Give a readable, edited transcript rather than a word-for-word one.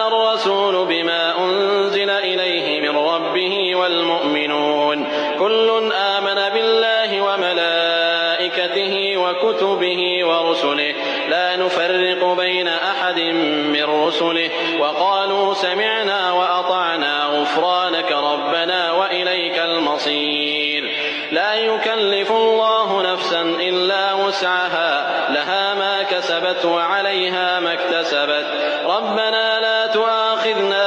الرسول بما أنزل إليه من ربه والمؤمنون كل آمن بالله وملائكته وكتبه ورسله لا نفرق بين أحد من رسله وقالوا سمعنا وأطعنا غفرانك ربنا وإليك المصير لا يكلف الله نفسا إلا وسعها لها ما كسبت وعليها ما اكتسبت ربنا لا تؤاخذنا